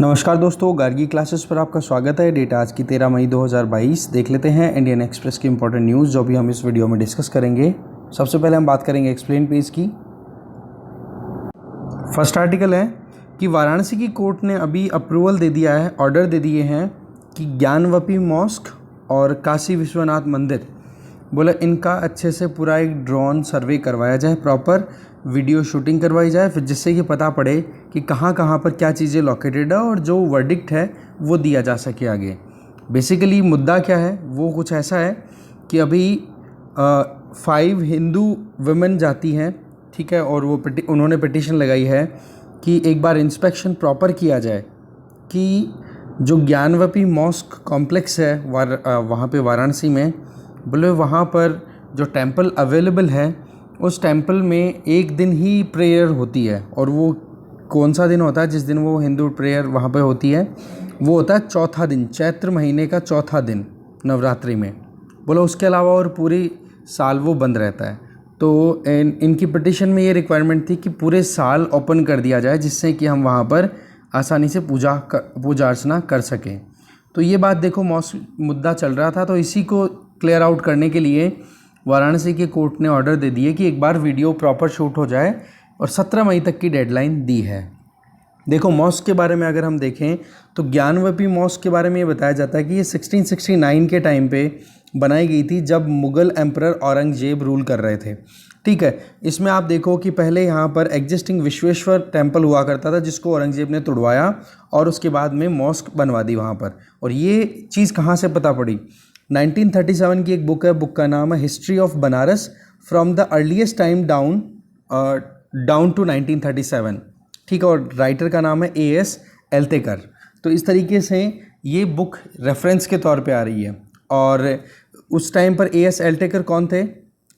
नमस्कार दोस्तों, गार्गी क्लासेस पर आपका स्वागत है। डेट आज की 13 मई 2022। देख लेते हैं इंडियन एक्सप्रेस की इंपॉर्टेंट न्यूज़ जो भी हम इस वीडियो में डिस्कस करेंगे। सबसे पहले हम बात करेंगे एक्सप्लेन पेज की। फर्स्ट आर्टिकल है कि वाराणसी की कोर्ट ने अभी अप्रूवल दे दिया है, ऑर्डर दे दिए हैं कि ज्ञानवपी मॉस्क और काशी विश्वनाथ मंदिर, बोला इनका अच्छे से पूरा एक ड्रोन सर्वे करवाया जाए, प्रॉपर वीडियो शूटिंग करवाई जाए, फिर जिससे कि पता पड़े कि कहाँ कहाँ पर क्या चीज़ें लोकेटेड है और जो वर्डिक्ट है वो दिया जा सके आगे। बेसिकली मुद्दा क्या है वो कुछ ऐसा है कि अभी 5 हिंदू वुमेन जाती हैं, ठीक है, और वो उन्होंने पिटीशन लगाई है कि एक बार इंस्पेक्शन प्रॉपर किया जाए कि जो ज्ञानवपी मॉस्क कॉम्प्लेक्स है वहाँ पे वाराणसी में, बोले वहाँ पर जो टेंपल अवेलेबल है उस टेंपल में एक दिन ही प्रेयर होती है, और वो कौन सा दिन होता है जिस दिन वो हिंदू प्रेयर वहाँ पे होती है, वो होता है चौथा दिन, चैत्र महीने का चौथा दिन नवरात्रि में। बोला उसके अलावा और पूरी साल वो बंद रहता है। तो इनकी पिटीशन में ये रिक्वायरमेंट थी कि पूरे साल ओपन कर दिया जाए जिससे कि हम वहाँ पर आसानी से पूजा अर्चना कर सकें। तो ये बात देखो मॉस्क मुद्दा चल रहा था, तो इसी को क्लियर आउट करने के लिए वाराणसी के कोर्ट ने ऑर्डर दे दिए कि एक बार वीडियो प्रॉपर शूट हो जाए, और 17 मई तक की डेडलाइन दी है। देखो मॉस्क के बारे में अगर हम देखें तो ज्ञानवपी मॉस्क के बारे में ये बताया जाता है कि ये 1669 के टाइम पे बनाई गई थी जब मुग़ल एम्परर औरंगजेब रूल कर रहे थे, ठीक है। इसमें आप देखो कि पहले यहाँ पर एग्जिस्टिंग विश्वेश्वर टेम्पल हुआ करता था जिसको औरंगजेब ने तोड़वाया और उसके बाद में मॉस्क बनवा दी वहाँ पर। और ये चीज़ कहाँ से पता पड़ी? 1937 की एक बुक है, बुक का नाम है history of Banaras from the earliest time down to 1937, ठीक है, और राइटर का नाम है A.S. एल्तेकर। तो इस तरीके से ये बुक रेफरेंस के तौर पे आ रही है। और उस टाइम पर A.S. एल्तेकर कौन थे?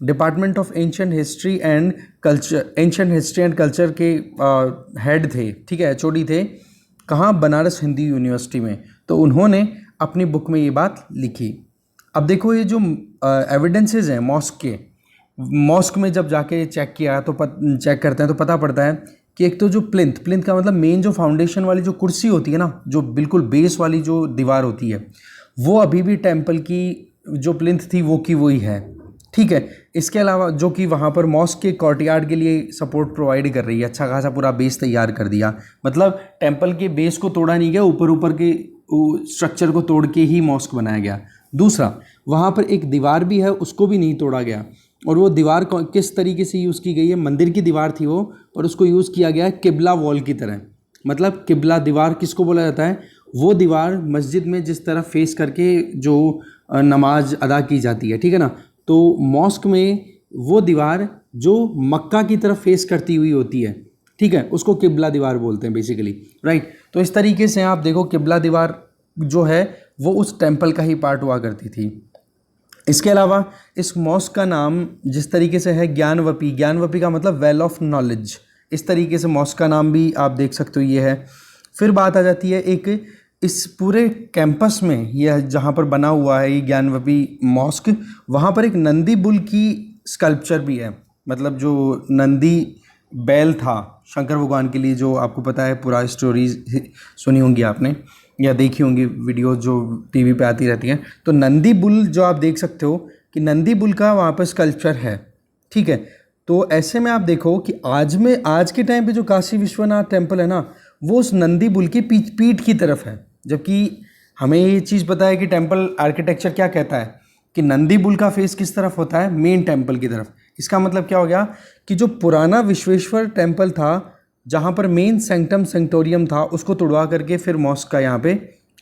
Department of ancient history and culture के हेड थे, ठीक है, HOD थे। कहाँ? बनारस हिंदू यूनिवर्सिटी में। तो उन्होंने अपनी बुक में ये बात लिखी। अब देखो ये जो एविडेंसेस हैं मॉस्क में जब जाके चेक किया तो चेक करते हैं तो पता पड़ता है कि एक तो जो प्लिंथ का मतलब मेन जो फाउंडेशन वाली जो कुर्सी होती है ना, जो बिल्कुल बेस वाली जो दीवार होती है, वो अभी भी टेंपल की जो प्लिंथ थी वो की वही है, ठीक है। इसके अलावा जो कि वहाँ पर मॉस्क के कोर्टयार्ड के लिए सपोर्ट प्रोवाइड कर रही है, अच्छा खासा पूरा बेस तैयार कर दिया, मतलब टेंपल के बेस को तोड़ा नहीं गया, ऊपर के स्ट्रक्चर को तोड़ के ही मॉस्क बनाया गया। दूसरा, वहाँ पर एक दीवार भी है, उसको भी नहीं तोड़ा गया, और वो दीवार किस तरीके से यूज़ की गई है? मंदिर की दीवार थी वो, और उसको यूज़ किया गया है किबला वॉल की तरह। मतलब किबला दीवार किसको बोला जाता है? वो दीवार मस्जिद में जिस तरह फेस करके जो नमाज अदा की जाती है, ठीक है ना, तो मॉस्क में वो दीवार जो मक्का की तरफ फेस करती हुई होती है, ठीक है, उसको किबला दीवार बोलते हैं बेसिकली, राइट। तो इस तरीके से आप देखो किबला दीवार जो है वो उस टेंपल का ही पार्ट हुआ करती थी। इसके अलावा इस मॉस्क का नाम जिस तरीके से है ज्ञानवपी का मतलब वेल ऑफ नॉलेज, इस तरीके से मॉस्क का नाम भी आप देख सकते हो ये है। फिर बात आ जाती है एक इस पूरे कैंपस में यह जहाँ पर बना हुआ है ये ज्ञानवपी मॉस्क, वहाँ पर एक नंदी बुल की स्कल्पचर भी है। मतलब जो नंदी बैल था शंकर भगवान के लिए, जो आपको पता है पूरा स्टोरीज सुनी होंगी आपने या देखी होंगी वीडियो जो टीवी पे आती रहती हैं। तो नंदी बुल जो आप देख सकते हो कि नंदी बुल का वहाँ पर स्कल्पचर है, ठीक है। तो ऐसे में आप देखो कि आज के टाइम पे जो काशी विश्वनाथ टेम्पल है ना, वो उस नंदी बुल की पीठ की तरफ है, जबकि हमें ये चीज़ पता है कि टेम्पल आर्किटेक्चर क्या कहता है कि नंदी बुल का फेस किस तरफ होता है? मेन टेम्पल की तरफ। इसका मतलब क्या हो गया कि जो पुराना विश्वेश्वर टेम्पल था जहाँ पर मेन सेंक्टम सेंक्टोरियम था उसको तोड़वा करके फिर मॉस्क का यहाँ पे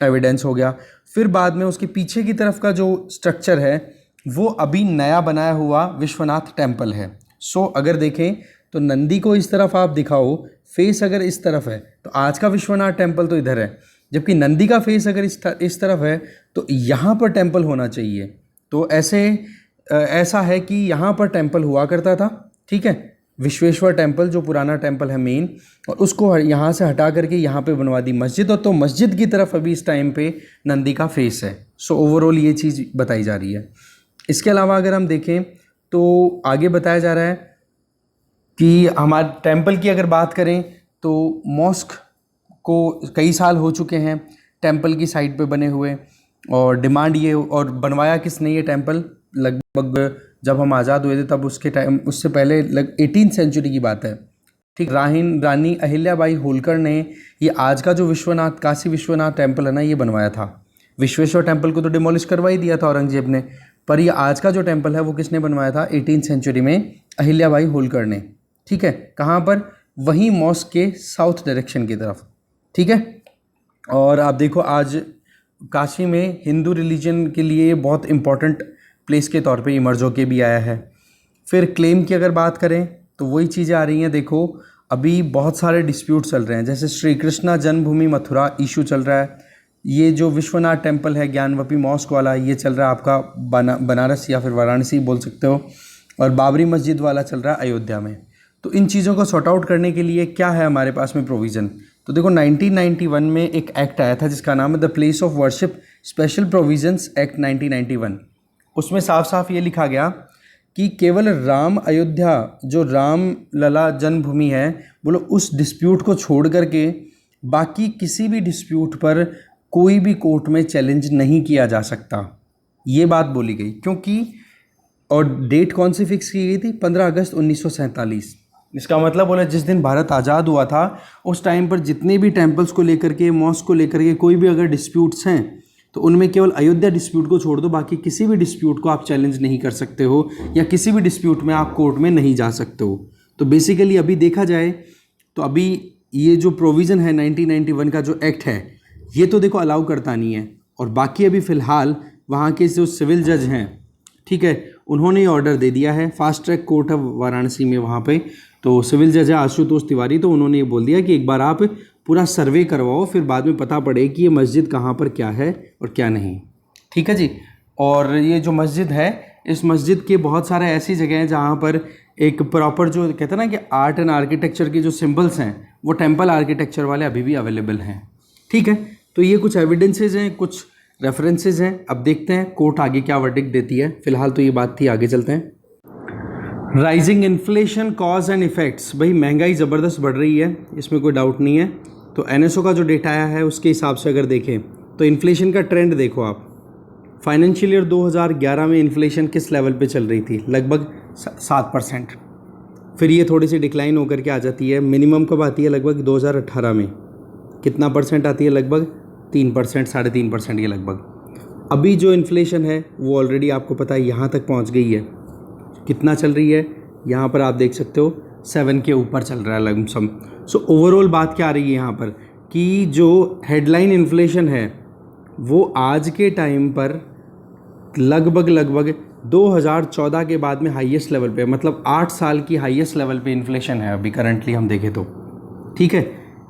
एविडेंस हो गया। फिर बाद में उसके पीछे की तरफ का जो स्ट्रक्चर है वो अभी नया बनाया हुआ विश्वनाथ टेम्पल है। सो अगर देखें तो नंदी को इस तरफ आप दिखाओ, फेस अगर इस तरफ है तो आज का विश्वनाथ टेम्पल तो इधर है, जबकि नंदी का फेस अगर इस तरफ है तो यहाँ पर टेम्पल होना चाहिए। तो ऐसा है कि यहाँ पर टेम्पल हुआ करता था, ठीक है, विश्वेश्वर टेम्पल जो पुराना टेम्पल है मेन, और उसको यहाँ से हटा करके यहाँ पे बनवा दी मस्जिद, और तो मस्जिद की तरफ अभी इस टाइम पे नंदी का फेस है। सो ओवरऑल ये चीज़ बताई जा रही है। इसके अलावा अगर हम देखें तो आगे बताया जा रहा है कि हमारे टेम्पल की अगर बात करें तो मॉस्क को कई साल हो चुके हैं टेंपल की साइट पे बने हुए, और डिमांड ये, और बनवाया किसने ये टेंपल, लगभग जब हम आज़ाद हुए थे तब उसके टाइम, उससे पहले 18th सेंचुरी की बात है, ठीक। रानी अहिल्याबाई होलकर ने ये आज का जो विश्वनाथ, काशी विश्वनाथ टेंपल है ना, ये बनवाया था। विश्वेश्वर टेंपल को तो डिमोलिश करवा ही दिया था औरंगजेब ने, पर ये आज का जो टेंपल है वो किसने बनवाया था 18th सेंचुरी में, अहिल्याबाई होलकर ने, ठीक है। कहाँ पर, वहीं मॉस्क के साउथ डायरेक्शन की तरफ, ठीक है। और आप देखो आज काशी में हिंदू रिलीजन के लिए बहुत इम्पॉर्टेंट प्लेस के तौर पे इमर्ज होके भी आया है। फिर क्लेम की अगर बात करें तो वही चीज़ें आ रही हैं। देखो अभी बहुत सारे डिस्प्यूट चल रहे हैं, जैसे श्री कृष्णा जन्मभूमि मथुरा इशू चल रहा है, ये जो विश्वनाथ टेम्पल है ज्ञानवपी मॉस्क वाला, ये चल रहा है आपका बनारस या फिर वाराणसी बोल सकते हो, और बाबरी मस्जिद वाला चल रहा है अयोध्या में। तो इन चीज़ों को सॉर्ट आउट करने के लिए क्या है हमारे पास में प्रोविज़न, तो देखो 1991 में एक एक्ट आया था जिसका नाम है the place of worship special provisions act 1991। उसमें साफ साफ ये लिखा गया कि केवल राम अयोध्या, जो राम लला जन्मभूमि है, बोलो उस डिस्प्यूट को छोड़ करके बाकी किसी भी डिस्प्यूट पर कोई भी कोर्ट में चैलेंज नहीं किया जा सकता, ये बात बोली गई। क्योंकि और डेट कौन सी फिक्स की गई थी, 15 अगस्त 1947। इसका मतलब बोला जिस दिन भारत आज़ाद हुआ था उस टाइम पर जितने भी टेम्पल्स को लेकर के, मॉस्क को लेकर के कोई भी अगर डिस्प्यूट्स हैं तो उनमें केवल अयोध्या डिस्प्यूट को छोड़ दो, बाकी किसी भी डिस्प्यूट को आप चैलेंज नहीं कर सकते हो, या किसी भी डिस्प्यूट में आप कोर्ट में नहीं जा सकते हो। तो बेसिकली अभी देखा जाए तो अभी ये जो प्रोविज़न है 1991 का जो एक्ट है, ये तो देखो अलाउ करता नहीं है। और बाकी अभी फ़िलहाल वहाँ के जो सिविल जज हैं, ठीक है, उन्होंने ये ऑर्डर दे दिया है, फास्ट ट्रैक कोर्ट है वाराणसी में, वहाँ पे तो सिविल जज है आशुतोष तिवारी, तो उन्होंने ये बोल दिया कि एक बार आप पूरा सर्वे करवाओ, फिर बाद में पता पड़े कि ये मस्जिद कहाँ पर क्या है और क्या नहीं, ठीक है जी। और ये जो मस्जिद है, इस मस्जिद के बहुत सारे ऐसी जगह हैं जहाँ पर एक प्रॉपर जो कहते हैं ना कि आर्ट एंड आर्किटेक्चर के जो सिम्बल्स हैं वो टेम्पल आर्किटेक्चर वाले अभी भी अवेलेबल हैं, ठीक है। तो ये कुछ एविडेंसेज हैं, कुछ रेफरेंसेज हैं। अब देखते हैं कोर्ट आगे क्या वर्डिक्ट देती है। फिलहाल तो ये बात थी, आगे चलते हैं। Rising inflation cause and effects, भाई महंगाई ज़बरदस्त बढ़ रही है, इसमें कोई डाउट नहीं है। तो एनएसओ का जो डेटा आया है उसके हिसाब से अगर देखें तो इन्फ्लेशन का ट्रेंड देखो आप, फाइनेंशियल ईयर 2011 में इन्फ्लेशन किस लेवल पे चल रही थी, लगभग 7%। फिर ये थोड़ी सी डिक्लाइन होकर के आ जाती है, मिनिमम कब आती है, लगभग 2018 में कितना परसेंट आती है, लगभग 3%, 3.5% ये लगभग। अभी जो इन्फ्लेशन है वो ऑलरेडी आपको पता है यहाँ तक पहुँच गई है। कितना चल रही है, यहाँ पर आप देख सकते हो 7 के ऊपर चल रहा है लमसम। सो ओवरऑल बात क्या आ रही है यहाँ पर कि जो हेडलाइन इन्फ्लेशन है वो आज के टाइम पर लगभग 2014 के बाद में हाईएस्ट लेवल पे, मतलब 8 साल की हाईएस्ट लेवल पे इन्फ्लेशन है अभी करंटली हम देखें तो, ठीक है।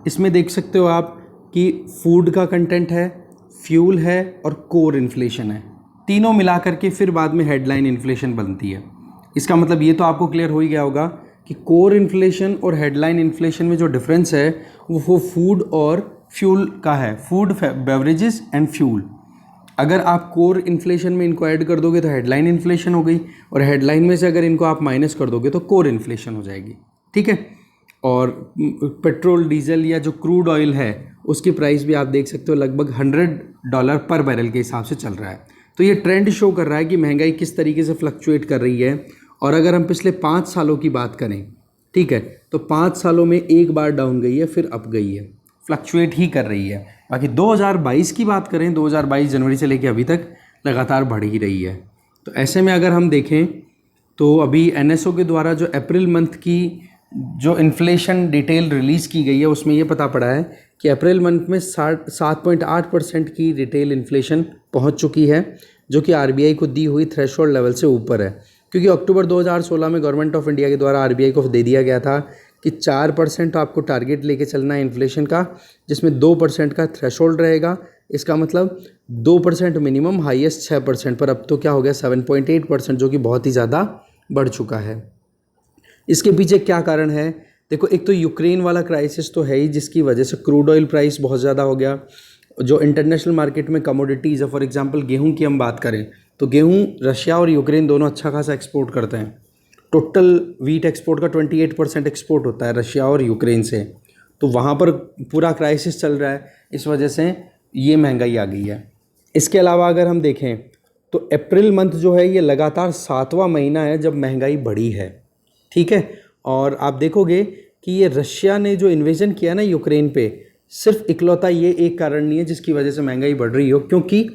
इसमें देख सकते हो आप कि फूड का कंटेंट है, फ्यूल है और कोर इन्फ्लेशन है, तीनों मिला करके फिर बाद में हेडलाइन इन्फ्लेशन बनती है। इसका मतलब ये तो आपको क्लियर हो ही गया होगा कि कोर इन्फ्लेशन और हेडलाइन इन्फ्लेशन में जो डिफरेंस है वो फूड और फ्यूल का है, फूड, बेवरेजेस एंड फ्यूल। अगर आप कोर इन्फ्लेशन में इनको ऐड कर दोगे तो हेडलाइन इन्फ्लेशन हो गई, और हेडलाइन में से अगर इनको आप माइनस कर दोगे तो कोर इन्फ्लेशन हो जाएगी, ठीक है। और पेट्रोल डीजल या जो क्रूड ऑयल है उसकी प्राइस भी आप देख सकते हो लगभग $100 पर बैरल के हिसाब से चल रहा है। तो ये ट्रेंड शो कर रहा है कि महंगाई किस तरीके से फ्लक्चुएट कर रही है। और अगर हम पिछले 5 सालों की बात करें, ठीक है, तो 5 सालों में एक बार डाउन गई है, फिर अप गई है, फ्लक्चुएट ही कर रही है। बाकी 2022 की बात करें, 2022 जनवरी से लेकर अभी तक लगातार बढ़ ही रही है। तो ऐसे में अगर हम देखें तो अभी एनएसओ के द्वारा जो अप्रैल मंथ की जो इन्फ्लेशन डिटेल रिलीज़ की गई है उसमें ये पता पड़ा है कि अप्रैल मंथ में 7.8% की रिटेल इन्फ्लेशन पहुंच चुकी है, जो कि आरबीआई को दी हुई थ्रेशोल्ड लेवल से ऊपर है। क्योंकि अक्टूबर 2016 में गवर्नमेंट ऑफ इंडिया के द्वारा आरबीआई को दे दिया गया था कि 4% आपको टारगेट लेके चलना है इन्फ्लेशन का, जिसमें 2% का थ्रेशोल्ड रहेगा। इसका मतलब 2% मिनिमम, हाईएस्ट 6%, पर अब तो क्या हो गया 7.8%, जो कि बहुत ही ज़्यादा बढ़ चुका है। इसके पीछे क्या कारण है, देखो एक तो यूक्रेन वाला क्राइसिस तो है ही, जिसकी वजह से क्रूड ऑयल प्राइस बहुत ज़्यादा हो गया। जो इंटरनेशनल मार्केट में कमोडिटीज़ है, फॉर एग्जांपल गेहूं की हम बात करें तो गेहूं रशिया और यूक्रेन दोनों अच्छा खासा एक्सपोर्ट करते हैं। टोटल वीट एक्सपोर्ट का 28% एक्सपोर्ट होता है रशिया और यूक्रेन से। तो वहाँ पर पूरा क्राइसिस चल रहा है, इस वजह से ये महंगाई आ गई है। इसके अलावा अगर हम देखें तो अप्रैल मंथ जो है ये लगातार 7वां महीना है जब महंगाई बढ़ी है, ठीक है। और आप देखोगे कि ये रशिया ने जो इन्वेजन किया ना यूक्रेन पे, सिर्फ इकलौता ये एक कारण नहीं है जिसकी वजह से महंगाई बढ़ रही हो, क्योंकि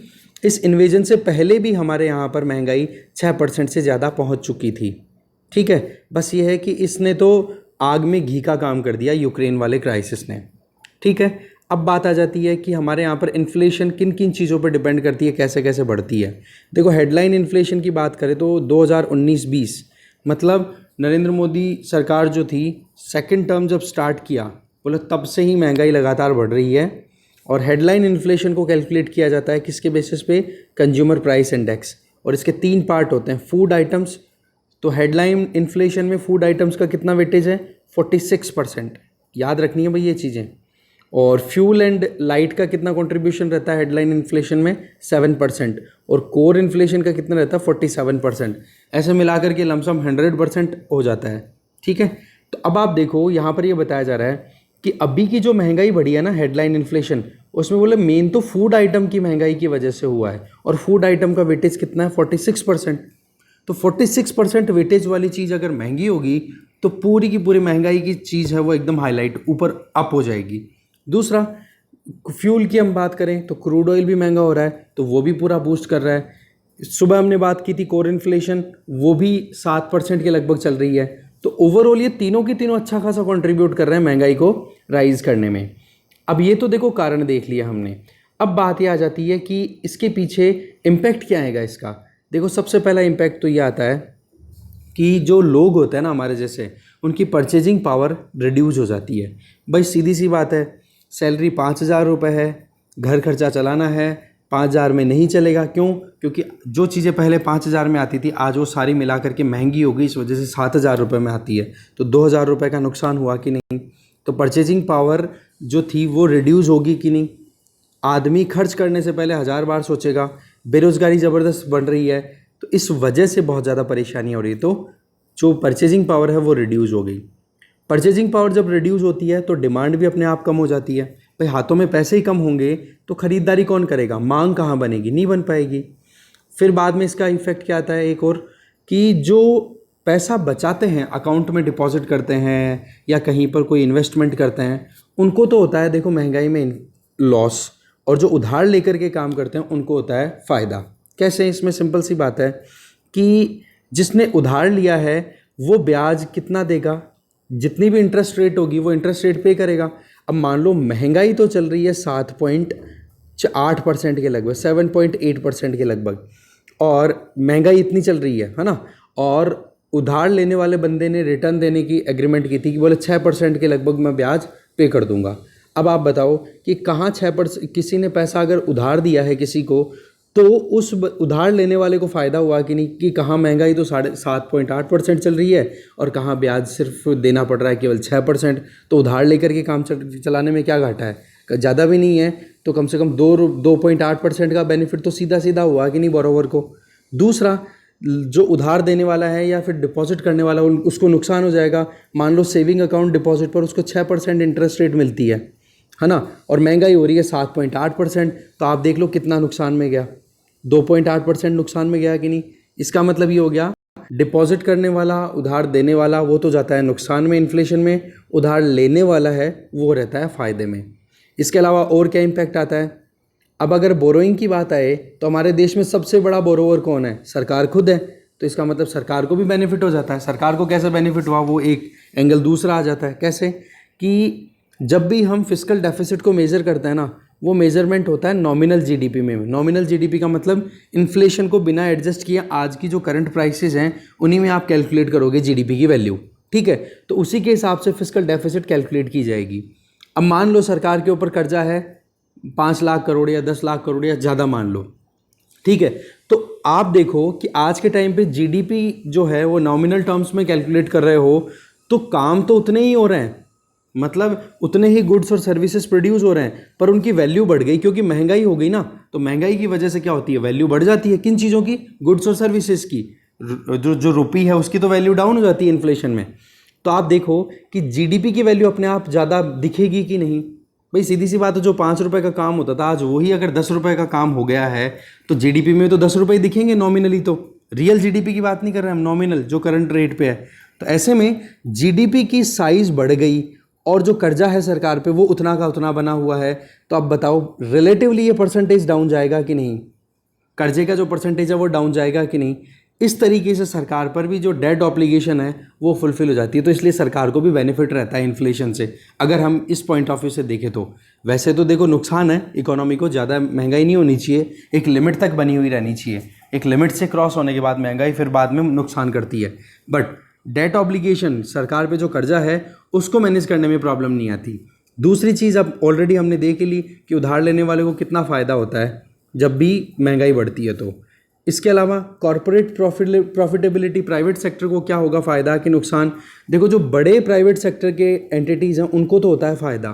इस इन्वेजन से पहले भी हमारे यहाँ पर महंगाई 6% से ज़्यादा पहुँच चुकी थी, ठीक है। बस ये है कि इसने तो आग में घी का काम कर दिया यूक्रेन वाले क्राइसिस ने, ठीक है। अब बात आ जाती है कि हमारे यहाँ पर इन्फ्लेशन किन किन चीज़ों पर डिपेंड करती है, कैसे कैसे बढ़ती है। देखो हेडलाइन इन्फ्लेशन की बात करें तो 2019-20 मतलब नरेंद्र मोदी सरकार जो थी, सेकंड टर्म जब स्टार्ट किया, बोला तब से ही महंगाई लगातार बढ़ रही है। और हेडलाइन इन्फ्लेशन को कैलकुलेट किया जाता है किसके बेसिस पे, कंज्यूमर प्राइस इंडेक्स। और इसके 3 पार्ट होते हैं। फूड आइटम्स, तो हेडलाइन इन्फ्लेशन में फूड आइटम्स का कितना वेटेज है, 46%, याद रखनी है भाई ये चीज़ें। और फ्यूल एंड लाइट का कितना कंट्रीब्यूशन रहता है हेडलाइन इन्फ्लेशन में, 7%। और कोर इन्फ्लेशन का कितना रहता है, 47%। ऐसे मिलाकर के लमसम 100% हो जाता है, ठीक है। तो अब आप देखो यहाँ पर ये बताया जा रहा है कि अभी की जो महंगाई बढ़ी है ना, हेडलाइन इन्फ्लेशन, उसमें बोले मेन तो फूड आइटम की महंगाई की वजह से हुआ है। और फूड आइटम का वेटेज कितना है, 46%। तो 46% वेटेज वाली चीज़ अगर महंगी होगी तो पूरी की पूरी महंगाई की चीज़ है वो एकदम हाईलाइट ऊपर अप हो जाएगी। दूसरा, फ्यूल की हम बात करें तो क्रूड ऑयल भी महंगा हो रहा है, तो वो भी पूरा बूस्ट कर रहा है। सुबह हमने बात की थी कोर इन्फ्लेशन, वो भी 7% के लगभग चल रही है। तो ओवरऑल ये तीनों की तीनों अच्छा खासा कंट्रीब्यूट कर रहे हैं महंगाई को राइज करने में। अब ये तो देखो कारण देख लिया हमने। अब बात ये आ जाती है कि इसके पीछे इम्पैक्ट क्या आएगा इसका। देखो सबसे पहला इम्पैक्ट तो ये आता है कि जो लोग होते हैं ना हमारे जैसे, उनकी परचेजिंग पावर रिड्यूस हो जाती है। भाई सीधी सी बात है, सैलरी 5,000 रुपये है, घर खर्चा चलाना है, 5,000 में नहीं चलेगा। क्यों? क्योंकि जो चीज़ें पहले 5,000 में आती थी आज वो सारी मिला करके महंगी हो गई, इस वजह से 7,000 रुपये में आती है। तो 2,000 रुपये का नुकसान हुआ कि नहीं? तो परचेजिंग पावर जो थी वो रिड्यूस होगी कि नहीं? आदमी खर्च करने से पहले 1000 बार सोचेगा। बेरोज़गारी ज़बरदस्त बढ़ रही है, तो इस वजह से बहुत ज़्यादा परेशानी हो रही है। तो जो परचेजिंग पावर है वो रिड्यूस हो गई। परचेजिंग पावर जब रिड्यूस होती है तो डिमांड भी अपने आप कम हो जाती है। भाई हाथों में पैसे ही कम होंगे तो ख़रीदारी कौन करेगा? मांग कहाँ बनेगी? नहीं बन पाएगी। फिर बाद में इसका इफ़ेक्ट क्या आता है एक और, कि जो पैसा बचाते हैं, अकाउंट में डिपॉजिट करते हैं या कहीं पर कोई इन्वेस्टमेंट करते हैं, उनको तो होता है देखो महंगाई में लॉस, और जो उधार लेकर के काम करते हैं उनको होता है फ़ायदा। कैसे? इसमें सिंपल सी बात है कि जिसने उधार लिया है वो ब्याज कितना देगा, जितनी भी इंटरेस्ट रेट होगी वो इंटरेस्ट रेट पे करेगा। अब मान लो महंगाई तो चल रही है 7.8% के लगभग, 7.8% के लगभग, और महंगाई इतनी चल रही है ना, और उधार लेने वाले बंदे ने रिटर्न देने की एग्रीमेंट की थी कि बोले 6% के लगभग मैं ब्याज पे कर दूंगा। अब आप बताओ कि कहाँ 6%, किसी ने पैसा अगर उधार दिया है किसी को, तो उस उधार लेने वाले को फ़ायदा हुआ कि नहीं? कि कहाँ महंगाई तो 7.8% चल रही है और कहाँ ब्याज सिर्फ देना पड़ रहा है केवल 6%। तो उधार लेकर के काम चलाने में क्या घाटा है? ज़्यादा भी नहीं है, तो कम से कम 2.8% का बेनिफिट तो सीधा सीधा हुआ कि नहीं बोरोवर को। दूसरा, जो उधार देने वाला है या फिर डिपॉजिट करने वाला उसको नुकसान हो जाएगा। मान लो सेविंग अकाउंट डिपॉजिट पर उसको 6% इंटरेस्ट रेट मिलती है ना, और महंगाई हो रही है 7.8%, तो आप देख लो कितना नुकसान में गया, 2.8% नुकसान में गया कि नहीं? इसका मतलब ये हो गया डिपॉजिट करने वाला, उधार देने वाला वो तो जाता है नुकसान में इन्फ्लेशन में, उधार लेने वाला है वो रहता है फ़ायदे में। इसके अलावा और क्या इम्पैक्ट आता है? अब अगर बोरोइंग की बात आए तो हमारे देश में सबसे बड़ा बोरोवर कौन है? सरकार खुद है। तो इसका मतलब सरकार को भी बेनिफिट हो जाता है। सरकार को कैसे बेनिफिट हुआ, वो एक एंगल दूसरा आ जाता है। कैसे? कि जब भी हम फिस्कल डेफिसिट को मेज़र करते हैं ना, वो मेजरमेंट होता है नॉमिनल जीडीपी में। नॉमिनल जीडीपी का मतलब इन्फ्लेशन को बिना एडजस्ट किए आज की जो करंट प्राइसेस हैं उन्हीं में आप कैलकुलेट करोगे जीडीपी की वैल्यू, ठीक है? तो उसी के हिसाब से फिस्कल डेफिसिट कैलकुलेट की जाएगी। अब मान लो सरकार के ऊपर कर्जा है 5 लाख करोड़ या 10 लाख करोड़ या ज़्यादा मान लो, ठीक है? तो आप देखो कि आज के टाइम पे जीडीपी जो है वो नॉमिनल टर्म्स में कैलकुलेट कर रहे हो तो काम तो उतने ही हो रहे हैं, मतलब उतने ही गुड्स और सर्विसेज प्रोड्यूस हो रहे हैं, पर उनकी वैल्यू बढ़ गई क्योंकि महंगाई हो गई ना। तो महंगाई की वजह से क्या होती है? वैल्यू बढ़ जाती है। किन चीज़ों की? गुड्स और सर्विसेज की। जो रुपी है उसकी तो वैल्यू डाउन हो जाती है इन्फ्लेशन में। तो आप देखो कि जीडीपी की वैल्यू अपने आप ज़्यादा दिखेगी कि नहीं। भाई सीधी सी बात है, जो 5 रुपए का काम होता था आज वही अगर 10 रुपए का काम हो गया है तो जीडीपी में तो 10 रुपए दिखेंगे नॉमिनली, तो रियल जीडीपी की बात नहीं कर रहे हम, नॉमिनल जो करंट रेट पे है। तो ऐसे में जीडीपी की साइज बढ़ गई और जो कर्जा है सरकार पे वो उतना का उतना बना हुआ है, तो अब बताओ रिलेटिवली ये परसेंटेज डाउन जाएगा कि नहीं, कर्जे का जो परसेंटेज है वो डाउन जाएगा कि नहीं। इस तरीके से सरकार पर भी जो डेट ऑब्लिगेशन है वो फुलफिल हो जाती है, तो इसलिए सरकार को भी बेनिफिट रहता है इन्फ्लेशन से, अगर हम इस पॉइंट ऑफ व्यू से देखें तो। वैसे तो देखो नुकसान है, इकोनॉमी को ज़्यादा महंगाई नहीं होनी चाहिए, एक लिमिट तक बनी हुई रहनी चाहिए, एक लिमिट से क्रॉस होने के बाद महंगाई फिर बाद में नुकसान करती है। बट डेट ऑब्लिगेशन, सरकार पे जो कर्जा है उसको मैनेज करने में प्रॉब्लम नहीं आती। दूसरी चीज़ अब ऑलरेडी हमने देख ली कि उधार लेने वाले को कितना फ़ायदा होता है जब भी महंगाई बढ़ती है। तो इसके अलावा कॉरपोरेट प्रॉफिटेबिलिटी, प्राइवेट सेक्टर को क्या होगा फ़ायदा कि नुकसान। देखो जो बड़े प्राइवेट सेक्टर के एंटिटीज़ हैं उनको तो होता है फ़ायदा,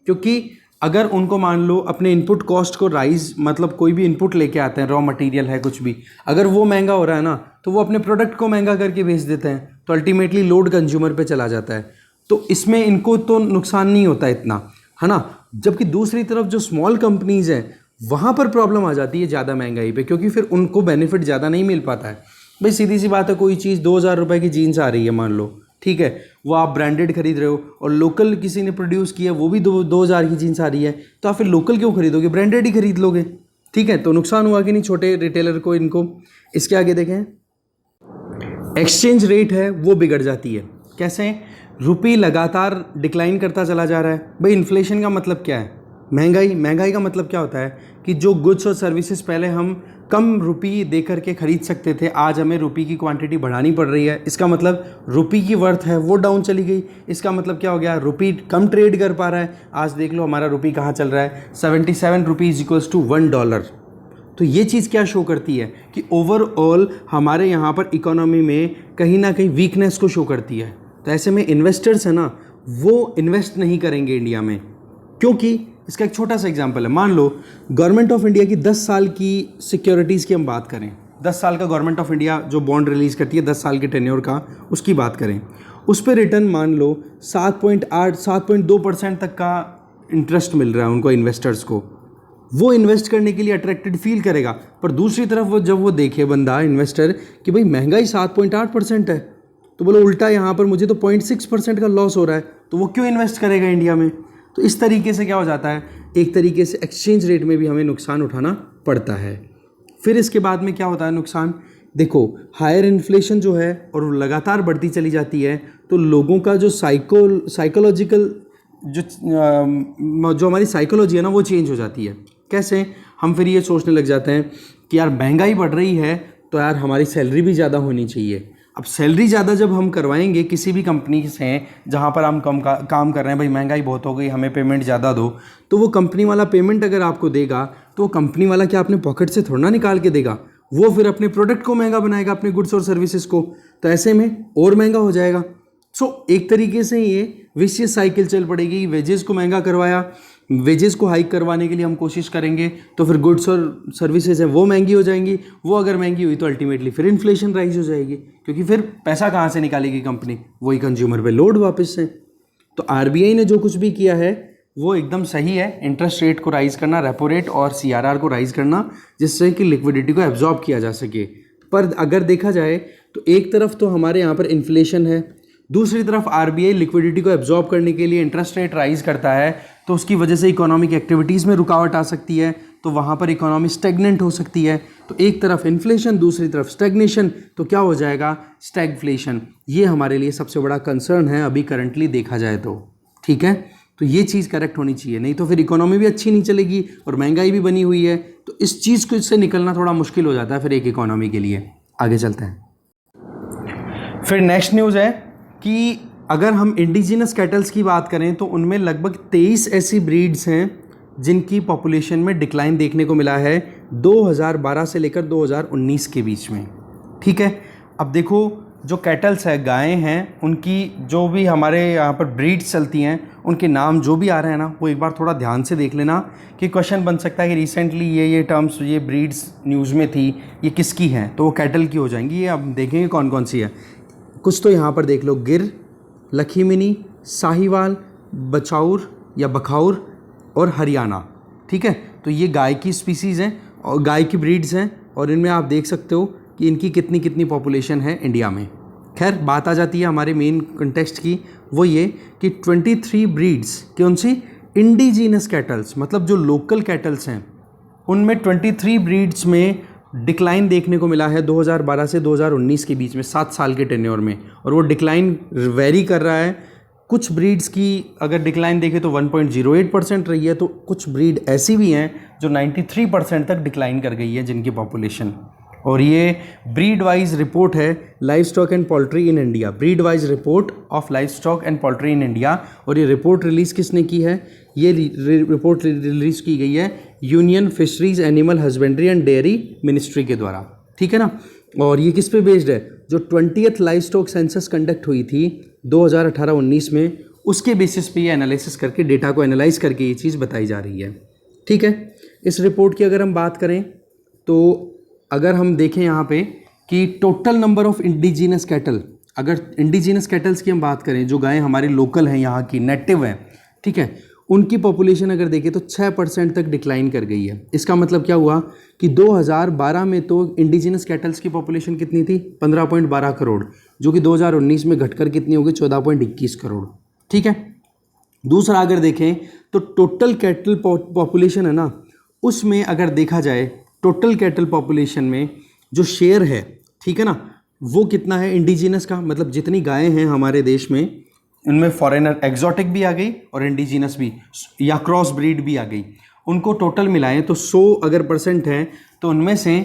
क्योंकि अगर उनको मान लो अपने इनपुट कॉस्ट को राइज, मतलब कोई भी इनपुट लेके आते हैं, रॉ मटेरियल है कुछ भी, अगर वो महंगा हो रहा है ना तो वो अपने प्रोडक्ट को महंगा करके बेच देते हैं, तो अल्टीमेटली लोड कंज्यूमर पे चला जाता है, तो इसमें इनको तो नुकसान नहीं होता इतना, है ना। जबकि दूसरी तरफ जो स्मॉल कंपनीज़ हैं वहाँ पर प्रॉब्लम आ जाती है ज़्यादा महंगाई पे, क्योंकि फिर उनको बेनिफिट ज़्यादा नहीं मिल पाता है। भाई सीधी सी बात है, कोई चीज़ 2000 रुपये की जीन्स आ रही है मान लो, ठीक है, वो आप ब्रांडेड खरीद रहे हो और लोकल किसी ने प्रोड्यूस किया वो भी 2000 की जीन्स आ रही है, तो आप फिर लोकल क्यों खरीदोगे, ब्रांडेड ही खरीद लोगे, ठीक है। तो नुकसान हुआ कि नहीं छोटे रिटेलर को, इनको। इसके आगे देखें, एक्सचेंज रेट है वो बिगड़ जाती है। कैसे? रुपये लगातार डिक्लाइन करता चला जा रहा है। भाई इन्फ्लेशन का मतलब क्या है? महंगाई का मतलब क्या होता है कि जो गुड्स और सर्विसेज पहले हम कम रुपये दे करके खरीद सकते थे, आज हमें रुपये की क्वांटिटी बढ़ानी पड़ रही है। इसका मतलब रुपये की वर्थ है वो डाउन चली गई। इसका मतलब क्या हो गया? रुपये कम ट्रेड कर पा रहा है। आज देख लो हमारा रुपये कहाँ चल रहा है, 77 रुपीज़ इक्वल्स टू $1। तो ये चीज़ क्या शो करती है कि ओवरऑल हमारे यहाँ पर इकोनॉमी में कहीं ना कहीं वीकनेस को शो करती है। तो ऐसे में इन्वेस्टर्स है ना, वो इन्वेस्ट नहीं करेंगे इंडिया में, क्योंकि इसका एक छोटा सा एग्जांपल है। मान लो गवर्नमेंट ऑफ इंडिया की 10 साल की सिक्योरिटीज़ की हम बात करें, 10 साल का गवर्नमेंट ऑफ इंडिया जो बॉन्ड रिलीज़ करती है 10 साल के टेन्योर का, उसकी बात करें, उस पर रिटर्न मान लो 7.2% तक का इंटरेस्ट मिल रहा है उनको, इन्वेस्टर्स को। वो इन्वेस्ट करने के लिए अट्रैक्टेड फील करेगा। पर दूसरी तरफ वो जब वो देखे बंदा इन्वेस्टर कि भाई महंगाई 7.8% है, तो बोलो उल्टा यहाँ पर मुझे तो 0.6% का लॉस हो रहा है, तो वो क्यों इन्वेस्ट करेगा इंडिया में। तो इस तरीके से क्या हो जाता है, एक तरीके से एक्सचेंज रेट में भी हमें नुकसान उठाना पड़ता है। फिर इसके बाद में क्या होता है नुकसान, देखो हायर इन्फ्लेशन जो है और वो लगातार बढ़ती चली जाती है, तो लोगों का जो साइकोलॉजिकल जो हमारी साइकोलॉजी है ना वो चेंज हो जाती है। कैसे? हम फिर ये सोचने लग जाते हैं कि यार महंगाई बढ़ रही है तो यार हमारी सैलरी भी ज़्यादा होनी चाहिए। अब सैलरी ज़्यादा जब हम करवाएंगे किसी भी कंपनी से जहाँ पर हम कम काम कर रहे हैं, भाई महंगाई बहुत हो गई हमें पेमेंट ज़्यादा दो, तो वो कंपनी वाला पेमेंट अगर आपको देगा तो कंपनी वाला क्या अपने पॉकेट से थोड़ा ना निकाल के देगा, वो फिर अपने प्रोडक्ट को महंगा बनाएगा, अपने गुड्स और सर्विसेज को, तो ऐसे में और महंगा हो जाएगा। सो एक तरीके से ये विशियस साइकिल चल पड़ेगी। वेजेस को महंगा करवाया, वेजेस को हाइक करवाने के लिए हम कोशिश करेंगे तो फिर गुड्स और सर्विसेज हैं वो महंगी हो जाएंगी। वो अगर महंगी हुई तो अल्टीमेटली फिर इन्फ्लेशन राइज हो जाएगी, क्योंकि फिर पैसा कहाँ से निकालेगी कंपनी, वही कंज्यूमर पे लोड वापस से। तो आरबीआई ने जो कुछ भी किया है वो एकदम सही है, इंटरेस्ट रेट को राइज करना, रेपो रेट और सीआरआर को राइज करना, जिससे कि लिक्विडिटी को एब्जॉर्ब किया जा सके। पर अगर देखा जाए तो एक तरफ तो हमारे यहाँ पर इन्फ्लेशन है, दूसरी तरफ आरबीआई लिक्विडिटी को एब्जॉर्ब करने के लिए इंटरेस्ट रेट राइज करता है, तो उसकी वजह से इकोनॉमिक एक्टिविटीज़ में रुकावट आ सकती है, तो वहाँ पर इकोनॉमी स्टैग्नेंट हो सकती है। तो एक तरफ इन्फ्लेशन, दूसरी तरफ स्टैग्नेशन, तो क्या हो जाएगा, स्टैगफ्लेशन। ये हमारे लिए सबसे बड़ा कंसर्न है अभी करंटली देखा जाए तो, ठीक है। तो ये चीज़ करेक्ट होनी चाहिए, नहीं तो फिर इकोनॉमी भी अच्छी नहीं चलेगी और महंगाई भी बनी हुई है, तो इस चीज़ को इससे निकलना थोड़ा मुश्किल हो जाता है फिर एक इकोनॉमी के लिए। आगे चलते हैं। फिर नेक्स्ट न्यूज़ है कि अगर हम इंडिजिनस कैटल्स की बात करें तो उनमें लगभग 23 ऐसी ब्रीड्स हैं जिनकी पॉपुलेशन में डिक्लाइन देखने को मिला है 2012 से लेकर 2019 के बीच में, ठीक है। अब देखो जो कैटल्स है, गायें हैं, उनकी जो भी हमारे यहाँ पर ब्रीड्स चलती हैं, उनके नाम जो भी आ रहे हैं ना, वो एक बार थोड़ा ध्यान से देख लेना कि क्वेश्चन बन सकता है कि रिसेंटली ये टर्म्स, ये ब्रीड्स न्यूज़ में थी, ये किसकी हैं, तो वो कैटल की हो जाएंगी। ये अब देखेंगे कौन कौन सी है। कुछ तो यहाँ पर देख लो, गिर, लखीमनी, साहिवाल, बछौर या बखौर और हरियाणा। ठीक है, तो ये गाय की स्पीसीज़ हैं और गाय की ब्रीड्स हैं और इनमें आप देख सकते हो कि इनकी कितनी कितनी पॉपुलेशन है इंडिया में। खैर बात आ जाती है हमारे मेन कंटेक्स्ट की, वो ये कि 23 ब्रीड्स कौन सी इंडिजीनस कैटल्स, मतलब जो लोकल कैटल्स हैं उनमें 23 ब्रीड्स में डिक्लाइन देखने को मिला है 2012 से 2019 के बीच में, 7 साल के टेन्योर में। और वो डिक्लाइन वेरी कर रहा है। कुछ ब्रीड्स की अगर डिक्लाइन देखें तो 1.08% रही है, तो कुछ ब्रीड ऐसी भी हैं जो 93% तक डिक्लाइन कर गई है जिनकी पॉपुलेशन। और ये ब्रीड वाइज रिपोर्ट है live stock and poultry in India, breed wise report of live stock and poultry in India. और ये रिपोर्ट रिलीज़ किसने की है? ये रिपोर्ट रिलीज़ की गई है union fisheries animal husbandry and dairy ministry के द्वारा। ठीक है ना। और ये किस पे बेस्ड है? जो 20th live stock census conduct हुई थी 2018-19 में, उसके बेसिस पे ये एनालिसिस करके, डेटा को एनालाइज करके ये चीज़ बताई जा रही है। ठीक है, इस रिपोर्ट की अगर हम बात करें तो अगर हम देखें यहाँ पे कि total number of indigenous cattle, अगर इंडिजीनस कैटल्स की हम बात करें, जो गायें हमारी लोकल हैं, यहाँ की नेटिव हैं, ठीक है, उनकी पॉपुलेशन अगर देखें तो 6% तक डिक्लाइन कर गई है। इसका मतलब क्या हुआ कि 2012 में तो इंडिजिनस कैटल्स की पॉपुलेशन कितनी थी? 15.12 करोड़, जो कि 2019 में घटकर कितनी होगी? 14.21 करोड़। ठीक है। दूसरा अगर देखें तो टोटल कैटल पॉपुलेशन है ना, उसमें अगर देखा जाए टोटल कैटल पॉपुलेशन में जो शेयर है, ठीक है ना, वो कितना है इंडिजिनस का? मतलब जितनी गायें हैं हमारे देश में, उनमें फॉरेनर एक्जॉटिक भी आ गई और इंडिजिनस भी या क्रॉस ब्रीड भी आ गई, उनको टोटल मिलाएं तो 100 अगर परसेंट हैं, तो उनमें से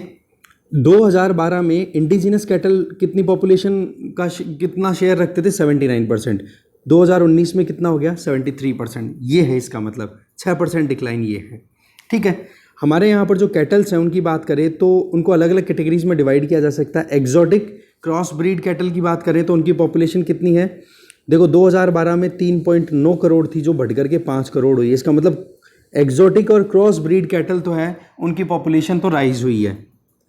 2012 में इंडिजिनस कैटल कितनी पॉपुलेशन का कितना शेयर रखते थे? 79%। 2019 में कितना हो गया? 73%। ये है इसका मतलब, 6% डिक्लाइन ये है। ठीक है। हमारे यहाँ पर जो कैटल्स हैं उनकी बात करें तो उनको अलग अलग कैटेगरीज में डिवाइड किया जा सकता है। एक्जॉटिक क्रॉस ब्रीड कैटल की बात करें तो उनकी पॉपुलेशन कितनी है? देखो 2012 में 3.9 करोड़ थी, जो बढ़ करके 5 करोड़ हुई है। इसका मतलब एक्जॉटिक और क्रॉस ब्रीड कैटल तो है, उनकी पॉपुलेशन तो राइज हुई है।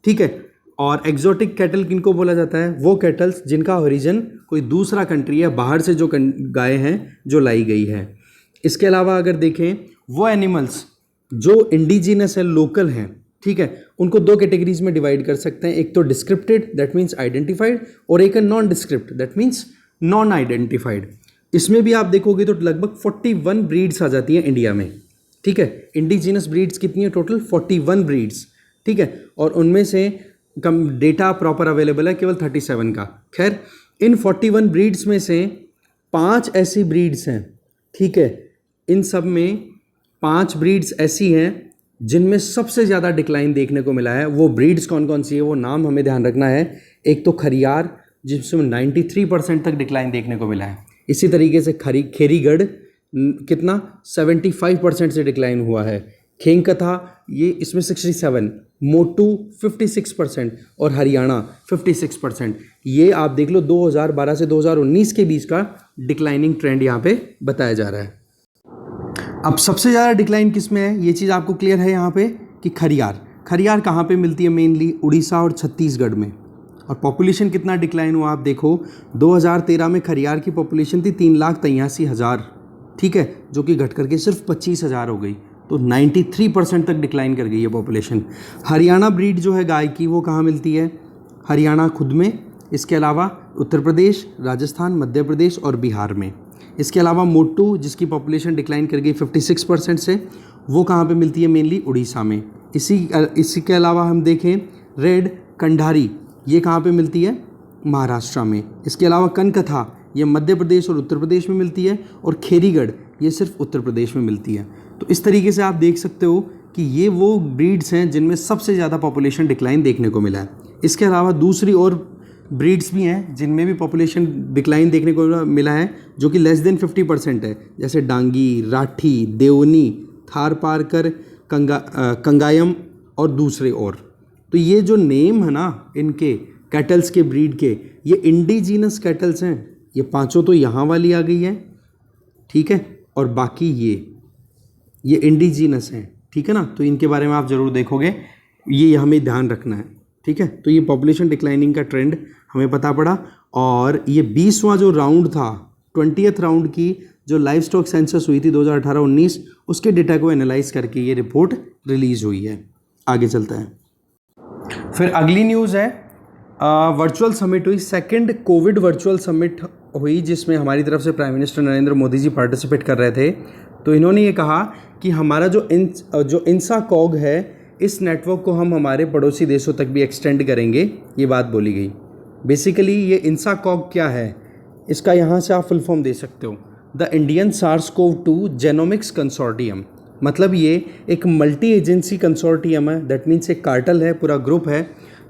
ठीक है। और एक्जॉटिक कैटल किनको बोला जाता है? वो कैटल्स जिनका ओरिजिन कोई दूसरा कंट्री है, बाहर से जो गाय हैं जो लाई गई है। इसके अलावा अगर देखें, वो एनिमल्स जो इंडिजिनस है, लोकल हैं, ठीक है, उनको 2 कैटेगरीज में डिवाइड कर सकते हैं। एक तो डिस्क्रिप्टेड, दैट मीन्स आइडेंटिफाइड, और एक है non describe, that means non identified. इसमें भी आप देखोगे तो लगभग 41 ब्रीड्स आ जाती हैं इंडिया में। ठीक है। इंडिजिनस ब्रीड्स कितनी है? Total 41 breeds. ठीक है। और उनमें से कम डेटा प्रॉपर अवेलेबल है केवल 37 का। खैर, इन 41 ब्रीड्स में से 5 ऐसी ब्रीड्स हैं, ठीक है, इन सब में 5 ब्रीड्स ऐसी हैं जिनमें सबसे ज़्यादा डिक्लाइन देखने को मिला है। वो ब्रीड्स कौन कौन सी है, वो नाम हमें ध्यान रखना है। एक तो खरियार, जिसमें 93% तक डिक्लाइन देखने को मिला है। इसी तरीके से खेरीगढ़ कितना? 75% से डिक्लाइन हुआ है। खेंकथा ये इसमें 67, मोटू 56% और हरियाणा 56%। ये आप देख लो 2012 से 2019 के बीच का डिक्लाइनिंग ट्रेंड यहाँ पे बताया जा रहा है। अब सबसे ज़्यादा डिक्लाइन किस में है, ये चीज़ आपको क्लियर है यहाँ पे कि खरियार। खरियार कहाँ पे मिलती है? मेनली उड़ीसा और छत्तीसगढ़ में। और पॉपुलेशन कितना डिक्लाइन हुआ आप देखो, 2013 में खरियार की पॉपुलेशन थी 3,83,000, ठीक है, जो कि घट करके सिर्फ 25,000 हो गई। तो 93% तक डिक्लाइन कर गई है पॉपुलेशन। हरियाणा ब्रीड जो है गाय की, वो कहाँ मिलती है? हरियाणा खुद में, इसके अलावा उत्तर प्रदेश, राजस्थान, मध्य प्रदेश और बिहार में। इसके अलावा मोटू, जिसकी पॉपुलेशन डिक्लाइन कर गई 56% से, वो कहाँ पे मिलती है? मेनली उड़ीसा में। इसी के अलावा हम देखें रेड कंडारी, ये कहाँ पे मिलती है? महाराष्ट्र में। इसके अलावा कनकथा, ये मध्य प्रदेश और उत्तर प्रदेश में मिलती है। और खेरीगढ़, ये सिर्फ उत्तर प्रदेश में मिलती है। तो इस तरीके से आप देख सकते हो कि ये वो ब्रीड्स हैं जिनमें सबसे ज़्यादा पॉपुलेशन डिक्लाइन देखने को मिला है। इसके अलावा दूसरी और ब्रीड्स भी हैं जिनमें भी पॉपुलेशन डिक्लाइन देखने को मिला है, जो कि लेस देन 50% है, जैसे डांगी, राठी, देवनी, थारपारकर, कंगायम और दूसरे और। तो ये जो नेम है ना इनके कैटल्स के ब्रीड के, ये इंडिजीनस कैटल्स हैं। ये 5 तो यहाँ वाली आ गई है, ठीक है, और बाकी ये इंडिजीनस हैं, ठीक है ना। तो इनके बारे में आप ज़रूर देखोगे, ये हमें ध्यान रखना है, ठीक है। तो ये पॉपुलेशन डिक्लाइनिंग का ट्रेंड हमें पता पड़ा। और ये 20वां जो राउंड था 20th राउंड की जो लाइव स्टॉक सेंसस हुई थी 2018-19 उसके डेटा को एनालाइज करके ये रिपोर्ट रिलीज हुई है। आगे चलता है। फिर अगली न्यूज़ है वर्चुअल समिट हुई, सेकंड कोविड वर्चुअल समिट हुई जिसमें हमारी तरफ से prime minister Narendra Modi ji participate कर रहे थे। तो इन्होंने ये कहा कि हमारा जो इंसाकॉग है इस नेटवर्क को हम हमारे पड़ोसी देशों तक भी एक्सटेंड करेंगे, ये बात बोली गई। बेसिकली ये इंसाकॉग क्या है, इसका यहाँ से आप फुल फॉर्म दे सकते हो, the Indian SARS-CoV-2 genomics consortium. मतलब ये एक मल्टी एजेंसी कंसोर्टियम है, दैट मीन्स एक कार्टल है, पूरा ग्रुप है,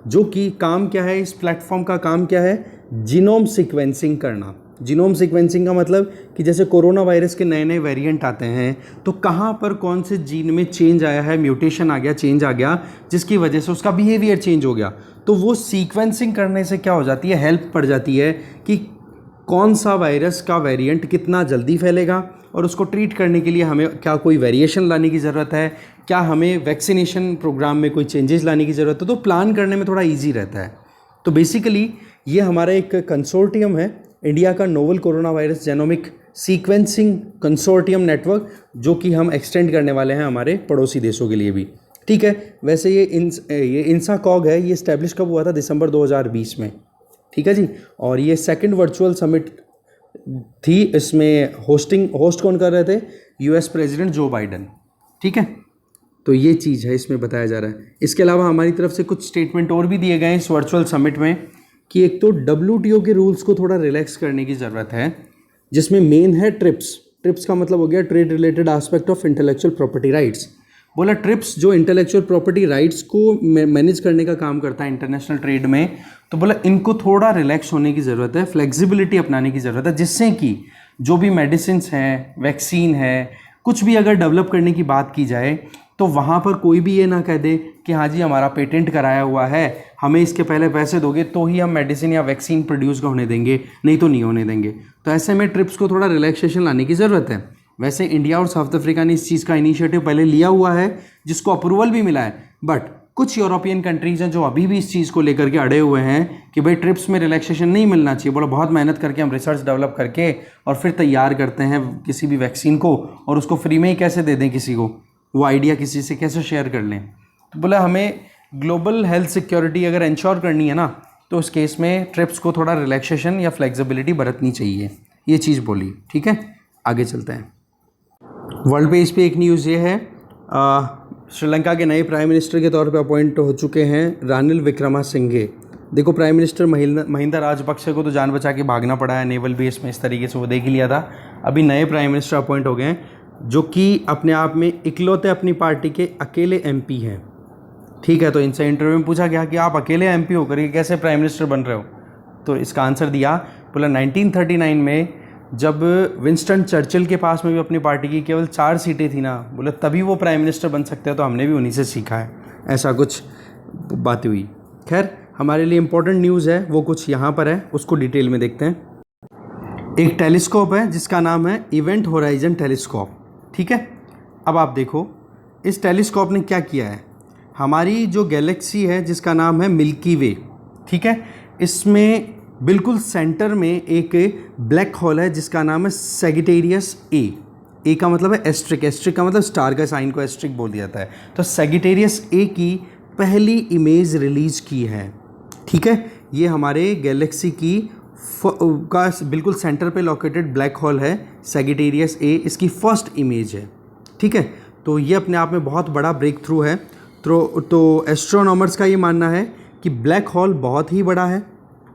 जो कि काम क्या है, इस प्लेटफॉर्म का काम क्या है, जीनोम सीक्वेंसिंग करना। जीनोम सीक्वेंसिंग का मतलब कि जैसे कोरोना वायरस के नए नए वेरिएंट आते हैं तो कहाँ पर कौन से जीन में चेंज आया है, म्यूटेशन आ गया, चेंज आ गया, जिसकी वजह से उसका बिहेवियर चेंज हो गया, तो वो सीक्वेंसिंग करने से क्या हो जाती है, हेल्प पड़ जाती है कि कौन सा वायरस का वेरिएंट कितना जल्दी फैलेगा और उसको ट्रीट करने के लिए हमें क्या कोई वेरिएशन लाने की ज़रूरत है, क्या हमें वैक्सीनेशन प्रोग्राम में कोई चेंजेस लाने की ज़रूरत है, तो प्लान करने में थोड़ा ईजी रहता है। तो बेसिकली ये हमारा एक कंसोर्टियम है, इंडिया का novel corona virus genomic sequencing consortium network, जो कि हम एक्सटेंड करने वाले हैं हमारे पड़ोसी देशों के लिए भी। ठीक है, वैसे ये इंसाकॉग है, ये इस्टेब्लिश कब हुआ था, दिसंबर 2020 में। ठीक है जी, और ये सेकंड वर्चुअल समिट थी, इसमें होस्ट कौन कर रहे थे, यूएस प्रेसिडेंट जो बाइडन। ठीक है, तो ये चीज़ है इसमें बताया जा रहा है। इसके अलावा हमारी तरफ से कुछ स्टेटमेंट और भी दिए गए हैं इस वर्चुअल समिट में कि एक तो WTO के रूल्स को थोड़ा रिलैक्स करने की ज़रूरत है, जिसमें मेन है ट्रिप्स का मतलब हो गया trade related aspect of intellectual property rights. बोला ट्रिप्स जो इंटेलेक्चुअल प्रॉपर्टी राइट्स को मैनेज करने का काम करता है इंटरनेशनल ट्रेड में, तो बोला इनको थोड़ा रिलैक्स होने की ज़रूरत है, फ्लेक्सिबिलिटी अपनाने की ज़रूरत है, जिससे कि जो भी मेडिसिन है, वैक्सीन है, कुछ भी अगर डेवलप करने की बात की जाए तो वहाँ पर कोई भी ये ना कह दे कि हाँ जी हमारा पेटेंट कराया हुआ है, हमें इसके पहले पैसे दोगे तो ही हम मेडिसिन या वैक्सीन प्रोड्यूस होने देंगे, नहीं तो नहीं होने देंगे। तो ऐसे में ट्रिप्स को थोड़ा रिलैक्सेशन लाने की ज़रूरत है। वैसे इंडिया और साउथ अफ्रीका ने इस चीज़ का इनिशिएटिव पहले लिया हुआ है, जिसको अप्रूवल भी मिला है, बट कुछ यूरोपियन कंट्रीज़ हैं जो अभी भी इस चीज़ को लेकर के अड़े हुए हैं कि भाई ट्रिप्स में रिलैक्सेशन नहीं मिलना चाहिए। बोला बहुत मेहनत करके हम रिसर्च डेवलप करके और फिर तैयार करते हैं किसी भी वैक्सीन को, और उसको फ्री में ही कैसे दे दें किसी को, वो आइडिया किसी से कैसे शेयर कर लें। तो बोला हमें ग्लोबल हेल्थ सिक्योरिटी अगर इंश्योर करनी है ना, तो उस केस में ट्रिप्स को थोड़ा रिलैक्सेशन या फ्लेक्सिबिलिटी बरतनी चाहिए, ये चीज़ बोली। ठीक है, आगे चलते हैं। वर्ल्ड पेज पे एक न्यूज़ ये है, श्रीलंका के नए प्राइम मिनिस्टर के तौर पे अपॉइंट हो चुके हैं रानिल विक्रमासिंघे। देखो प्राइम मिनिस्टर महिंदा राजपक्षे को तो जान बचा के भागना पड़ा है नेवल बेस में, इस तरीके से वो देख ही लिया था। अभी नए प्राइम मिनिस्टर अपॉइंट हो गए हैं जो कि अपने आप में इकलौते अपनी पार्टी के अकेले MP हैं। ठीक है, तो इनसे इंटरव्यू में पूछा गया कि आप अकेले MP होकर के कैसे प्राइम मिनिस्टर बन रहे हो, तो इसका आंसर दिया, बोला 1939 में जब विंस्टन चर्चिल के पास में भी अपनी पार्टी की केवल 4 सीटें थी ना, बोले तभी वो प्राइम मिनिस्टर बन सकते हैं, तो हमने भी उन्हीं से सीखा है। ऐसा कुछ बात हुई। खैर हमारे लिए इम्पोर्टेंट न्यूज़ है वो कुछ यहाँ पर है, उसको डिटेल में देखते हैं। एक टेलीस्कोप है जिसका नाम है इवेंट होराइजन टेलीस्कोप। ठीक है, अब आप देखो इस टेलीस्कोप ने क्या किया है, हमारी जो गैलेक्सी है जिसका नाम है मिल्की वे, ठीक है, इसमें बिल्कुल सेंटर में एक ब्लैक होल है जिसका नाम है सेजिटेरियस ए का मतलब है एस्ट्रिक का मतलब स्टार का साइन को एस्ट्रिक बोल दिया जाता है। तो सेजिटेरियस ए की पहली इमेज रिलीज की है। ठीक है, ये हमारे गैलेक्सी की का बिल्कुल सेंटर पे लोकेटेड ब्लैक होल है सेजिटेरियस ए, इसकी फर्स्ट इमेज है। ठीक है, तो ये अपने आप में बहुत बड़ा ब्रेक थ्रू है। तो एस्ट्रोनॉमर्स का ये मानना है कि ब्लैक होल बहुत ही बड़ा है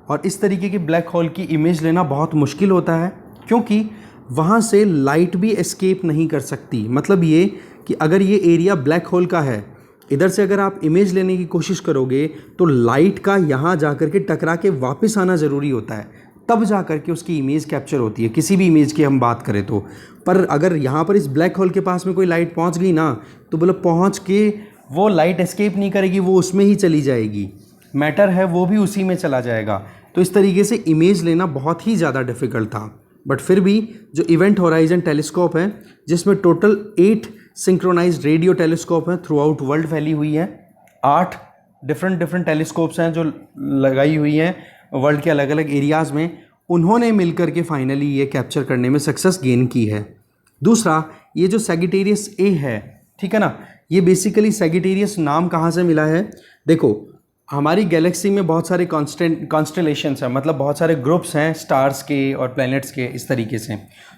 और इस तरीके की ब्लैक होल की इमेज लेना बहुत मुश्किल होता है, क्योंकि वहाँ से लाइट भी एस्केप नहीं कर सकती। मतलब ये कि अगर ये एरिया ब्लैक होल का है, इधर से अगर आप इमेज लेने की कोशिश करोगे तो लाइट का यहाँ जा कर के टकरा के वापस आना ज़रूरी होता है, तब जा कर के उसकी इमेज कैप्चर होती है, किसी भी इमेज की हम बात करें तो। पर अगर यहाँ पर इस ब्लैक होल के पास में कोई लाइट पहुँच गई ना, तो बोले पहुँच के वो लाइट एस्केप नहीं करेगी, वो उसमें ही चली जाएगी, मैटर है वो भी उसी में चला जाएगा। तो इस तरीके से इमेज लेना बहुत ही ज़्यादा डिफ़िकल्ट था। बट फिर भी जो इवेंट होराइजन टेलीस्कोप है, जिसमें टोटल 8 सिंक्रोनाइज्ड रेडियो टेलीस्कोप हैं थ्रू आउट वर्ल्ड फैली हुई है, 8 डिफरेंट टेलीस्कोप्स हैं जो लगाई हुई हैं वर्ल्ड के अलग अलग एरियाज़ में, उन्होंने मिलकर के फाइनली ये कैप्चर करने में सक्सेस गेन की है। दूसरा, ये जो सैजिटेरियस ए है, ठीक है ना, ये बेसिकली सैजिटेरियस नाम कहाँ से मिला है? देखो, हमारी गैलेक्सी में बहुत सारे कॉन्स्टेलेशंस हैं, मतलब बहुत सारे ग्रुप्स हैं स्टार्स के और प्लैनेट्स के, इस तरीके से।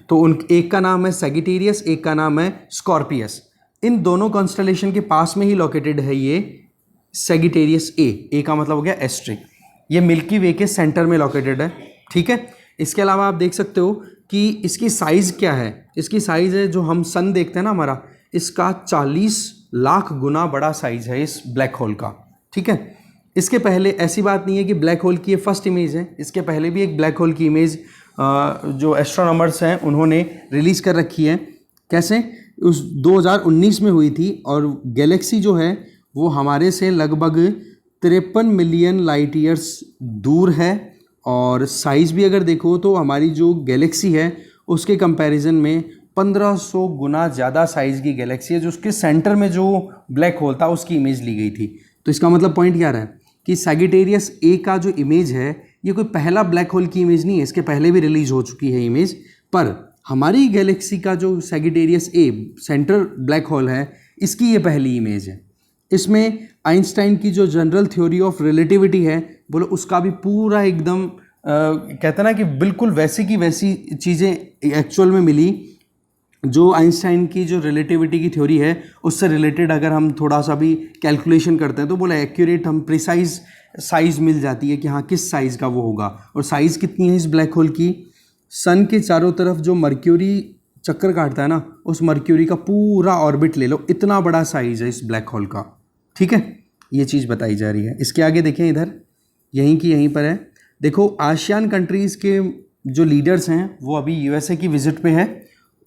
तो उन एक का नाम है सैजिटेरियस, एक का नाम है स्कॉर्पियस। इन दोनों कॉन्स्टेलेशन के पास में ही लोकेटेड है ये सैजिटेरियस ए का मतलब हो गया एस्ट्रिक। ये मिल्की वे के सेंटर में लोकेटेड है, ठीक है। इसके अलावा आप देख सकते हो कि इसकी साइज़ क्या है। इसकी साइज़ है, जो हम सन देखते हैं ना हमारा, इसका 40 लाख गुना बड़ा साइज़ है इस ब्लैक होल का, ठीक है। इसके पहले ऐसी बात नहीं है कि ब्लैक होल की ये फर्स्ट इमेज है, इसके पहले भी एक ब्लैक होल की इमेज जो एस्ट्रोनॉमर्स हैं उन्होंने रिलीज़ कर रखी है। कैसे? उस 2019 में हुई थी, और गैलेक्सी जो है वो हमारे से लगभग 53 मिलियन लाइट ईयर्स दूर है। और साइज़ भी अगर देखो तो हमारी जो गैलेक्सी है उसके कंपैरिजन में 1500 गुना ज़्यादा साइज़ की गैलेक्सी है, जो उसके सेंटर में जो ब्लैक होल था उसकी इमेज ली गई थी। तो इसका मतलब पॉइंट क्या रहा है कि सैजिटेरियस ए का जो इमेज है ये कोई पहला ब्लैक होल की इमेज नहीं है, इसके पहले भी रिलीज हो चुकी है इमेज। पर हमारी गैलेक्सी का जो Sagittarius A centre black hole है, इसकी ये पहली इमेज है। इसमें आइंस्टाइन की जो जनरल थ्योरी ऑफ रिलेटिविटी है, बोलो उसका भी पूरा एकदम कहते हैं ना कि बिल्कुल वैसी की वैसी चीज़ें एक्चुअल में मिली। जो आइंस्टाइन की जो रिलेटिविटी की थ्योरी है उससे रिलेटेड अगर हम थोड़ा सा भी कैलकुलेशन करते हैं तो बोला एक्यूरेट हम प्रिसाइज साइज़ मिल जाती है कि हाँ किस साइज़ का वो होगा। और साइज़ कितनी है इस ब्लैक होल की? सन के चारों तरफ जो मर्क्यूरी चक्कर काटता है ना, उस मर्क्यूरी का पूरा ऑर्बिट ले लो, इतना बड़ा साइज़ है इस ब्लैक होल का, ठीक है। ये चीज़ बताई जा रही है। इसके आगे देखें, इधर यहीं की यहीं पर है। देखो, आसियान कंट्रीज़ के जो लीडर्स हैं वो अभी यूएसए की विज़िट पे है।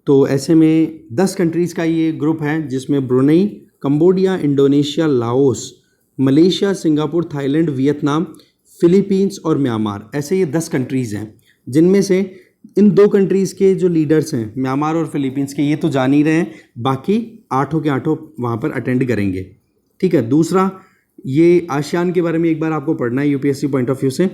तो ऐसे में 10 कंट्रीज़ का ये ग्रुप है, जिसमें Brunei, Cambodia, Indonesia, Laos, Malaysia, Singapore, Thailand, Vietnam, Philippines और म्यांमार। ऐसे ये 10 कंट्रीज़ हैं, जिनमें से इन 2 कंट्रीज़ के जो लीडर्स हैं, म्यांमार और फिलीपींस के, ये तो जान ही रहे हैं, बाकी 8 के 8 वहाँ पर अटेंड करेंगे, ठीक है। दूसरा, ये आसियान के बारे में एक बार आपको पढ़ना है यूपीएससी पॉइंट ऑफ व्यू से।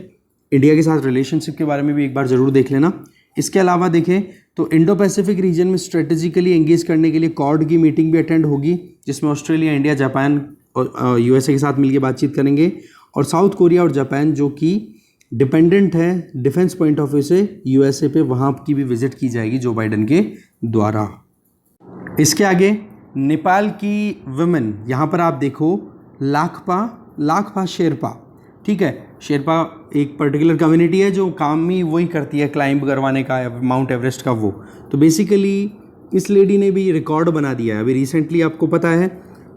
इंडिया के साथ रिलेशनशिप के बारे में भी एक बार ज़रूर देख लेना। इसके अलावा देखें तो इंडो पैसिफिक रीजन में स्ट्रेटेजिकली एंगेज करने के लिए क्वाड की मीटिंग भी अटेंड होगी, जिसमें ऑस्ट्रेलिया, इंडिया, जापान और यूएसए के साथ मिलकर बातचीत करेंगे। और साउथ कोरिया और जापान, जो कि डिपेंडेंट है डिफेंस पॉइंट ऑफ व्यू से यूएसए पे, वहाँ की भी विजिट की जाएगी जो बाइडन के द्वारा। इसके आगे नेपाल की वुमेन, यहाँ पर आप देखो लाकपा शेरपा, ठीक है। शेरपा एक पर्टिकुलर कम्युनिटी है जो काम ही वही करती है, क्लाइंब करवाने का, माउंट एवरेस्ट का वो। तो बेसिकली इस लेडी ने भी रिकॉर्ड बना दिया है अभी रिसेंटली, आपको पता है,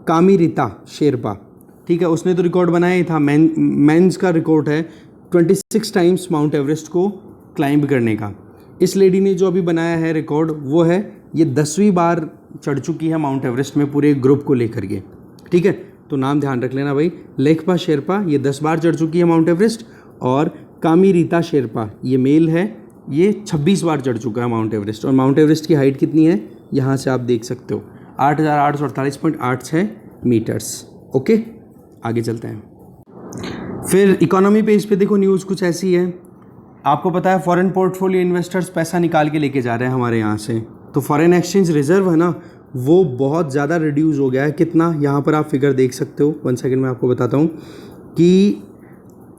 कामी रीता शेरपा, ठीक है। उसने तो रिकॉर्ड बनाया ही था, मेंस का रिकॉर्ड है 26 टाइम्स माउंट एवरेस्ट को क्लाइंब करने का। इस लेडी ने जो अभी बनाया है रिकॉर्ड, वो है ये 10वीं बार चढ़ चुकी है माउंट एवरेस्ट में पूरे ग्रुप को लेकर के, ठीक है। तो नाम ध्यान रख लेना भाई, लेखपा शेरपा ये 10 बार चढ़ चुकी है माउंट एवरेस्ट, और कामी रीता शेरपा ये मेल है, ये 26 बार चढ़ चुका है माउंट एवरेस्ट। और माउंट एवरेस्ट की हाइट कितनी है, यहाँ से आप देख सकते हो, 8848.86 मीटर्स। ओके, आगे चलते हैं। फिर इकोनॉमी पेज पे देखो, न्यूज़ कुछ ऐसी है। आपको पता है फॉरेन पोर्टफोलियो इन्वेस्टर्स पैसा निकाल के लेके जा रहे हैं हमारे यहाँ से। तो फॉरेन एक्सचेंज रिजर्व है ना, वो बहुत ज़्यादा रिड्यूस हो गया है। कितना, यहाँ पर आप फिगर देख सकते हो, 1 सेकंड में आपको बताता हूँ कि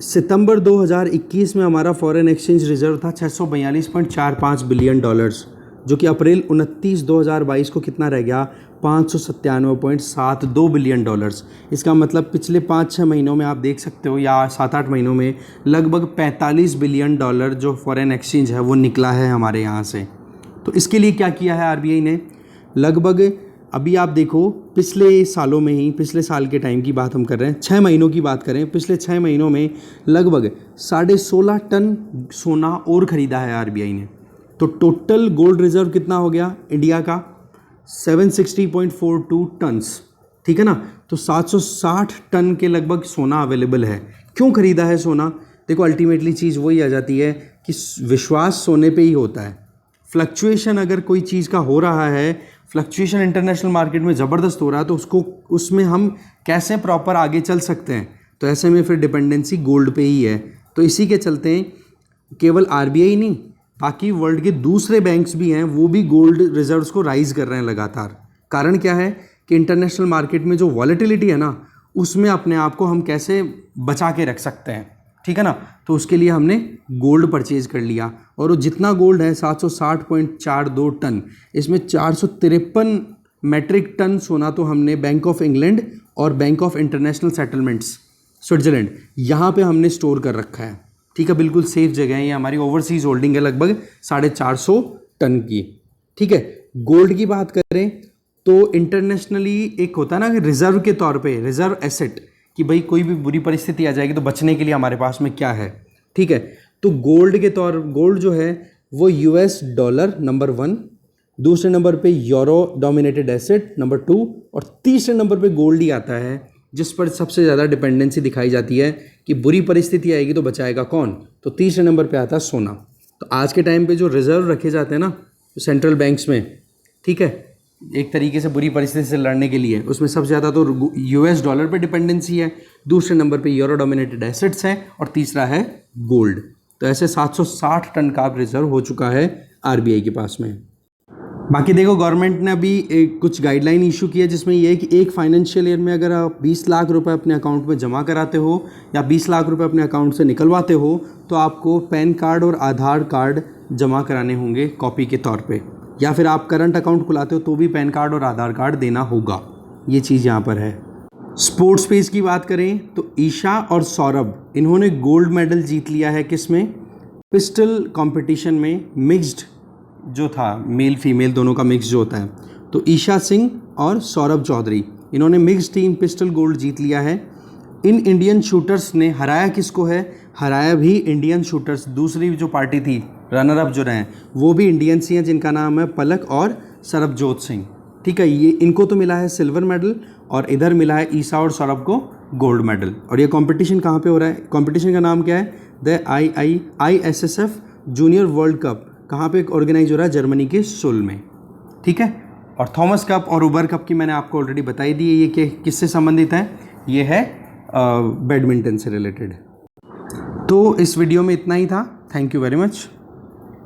सितंबर 2021 में हमारा फॉरेन एक्सचेंज रिजर्व था 642.45 बिलियन डॉलर्स, जो कि अप्रैल 29, 2022 को कितना रह गया, 597.72 बिलियन डॉलर्स। इसका मतलब पिछले 5-6 महीनों में आप देख सकते हो, या 7-8 महीनों में लगभग 45 बिलियन डॉलर जो फॉरेन एक्सचेंज है वो निकला है हमारे यहाँ से। तो इसके लिए क्या किया है आरबीआई ने, लगभग अभी आप देखो पिछले सालों में ही, पिछले साल के टाइम की बात हम कर रहे हैं, 6 महीनों की बात करें, पिछले 6 महीनों में लगभग 16.5 टन सोना और ख़रीदा है आरबीआई ने। तो टोटल गोल्ड रिजर्व कितना हो गया इंडिया का, 760.42 टन्स, ठीक है ना। तो 760 टन के लगभग सोना अवेलेबल है। क्यों ख़रीदा है सोना? देखो अल्टीमेटली चीज़ वही आ जाती है कि विश्वास सोने पे ही होता है। फ्लक्चुएशन अगर कोई चीज़ का हो रहा है, फ्लक्चुएशन इंटरनेशनल मार्केट में ज़बरदस्त हो रहा है, तो उसमें हम कैसे प्रॉपर आगे चल सकते हैं? तो ऐसे में फिर डिपेंडेंसी गोल्ड पे ही है। तो इसी के चलते केवल आरबीआई नहीं, बाकी वर्ल्ड के दूसरे बैंक्स भी हैं, वो भी गोल्ड रिजर्व्स को राइज कर रहे हैं लगातार। कारण क्या है कि इंटरनेशनल मार्केट में जो वॉलेटिलिटी है ना, उसमें अपने आप को हम कैसे बचा के रख सकते हैं, ठीक है ना। तो उसके लिए हमने गोल्ड परचेज कर लिया, और वो जितना गोल्ड है 760.42 टन, इसमें 453 मैट्रिक टन सोना तो हमने बैंक ऑफ इंग्लैंड और bank of international settlements Switzerland, यहाँ पे हमने स्टोर कर रखा है, ठीक है। बिल्कुल सेफ जगह है, ये हमारी ओवरसीज होल्डिंग है लगभग 450 टन की, ठीक है। गोल्ड की बात करें तो इंटरनेशनली एक होता है ना कि रिजर्व के तौर पे, रिजर्व एसेट, कि भाई कोई भी बुरी परिस्थिति आ जाएगी तो बचने के लिए हमारे पास में क्या है, ठीक है। तो गोल्ड जो है वो यूएस डॉलर नंबर 1, दूसरे नंबर पे यूरो डोमिनेटेड एसेट नंबर 2, और तीसरे नंबर पे गोल्ड ही आता है जिस पर सबसे ज़्यादा डिपेंडेंसी दिखाई जाती है कि बुरी परिस्थिति आएगी तो बचाएगा कौन। तो तीसरे नंबर पे आता है सोना। तो आज के टाइम पे जो रिजर्व रखे जाते हैं ना सेंट्रल बैंक्स में, ठीक है, एक तरीके से बुरी परिस्थिति से लड़ने के लिए, उसमें सबसे ज़्यादा तो यूएस डॉलर पे डिपेंडेंसी है, दूसरे नंबर पे यूरो डोमिनेटेड एसेट्स हैं, और तीसरा है गोल्ड। तो ऐसे 760 टन का रिजर्व हो चुका है आरबीआई के पास में। बाकी देखो, गवर्नमेंट ने अभी कुछ गाइडलाइन इशू की है जिसमें यह है कि एक फाइनेंशियल ईयर में अगर आप 20 लाख रुपए अपने अकाउंट में जमा कराते हो या 20 लाख रुपए अपने अकाउंट से निकलवाते हो तो आपको पैन कार्ड और आधार कार्ड जमा कराने होंगे कॉपी के तौर पे, या फिर आप करंट अकाउंट खुलाते हो तो भी पैन कार्ड और आधार कार्ड देना होगा। ये चीज़ यहाँ पर है। स्पोर्ट्स पेज की बात करें तो ईशा और सौरभ, इन्होंने गोल्ड मेडल जीत लिया है किसमें, पिस्टल कंपटीशन में, मिक्स्ड जो था, मेल फीमेल दोनों का मिक्स जो होता है। तो ईशा सिंह और सौरभ चौधरी, इन्होंने मिक्स टीम पिस्टल गोल्ड जीत लिया है। इन इंडियन शूटर्स ने हराया किसको है, हराया भी इंडियन शूटर्स, दूसरी जो पार्टी थी रनर अप जो रहे हैं वो भी इंडियंस ही हैं जिनका नाम है पलक और सरबजोत सिंह, ठीक है। ये इनको तो मिला है सिल्वर मेडल और इधर मिला है ईशा और सौरभ को गोल्ड मेडल। और ये कंपटीशन कहाँ पे हो रहा है, कंपटीशन का नाम क्या है, the ISSF junior world cup, कहाँ पे ऑर्गेनाइज हो रहा है, जर्मनी के सुल में, ठीक है। और थॉमस कप और उबर कप की मैंने आपको ऑलरेडी बताई दी है, ये किससे संबंधित है, ये है बैडमिंटन से रिलेटेड। तो इस वीडियो में इतना ही था। Thank you very much.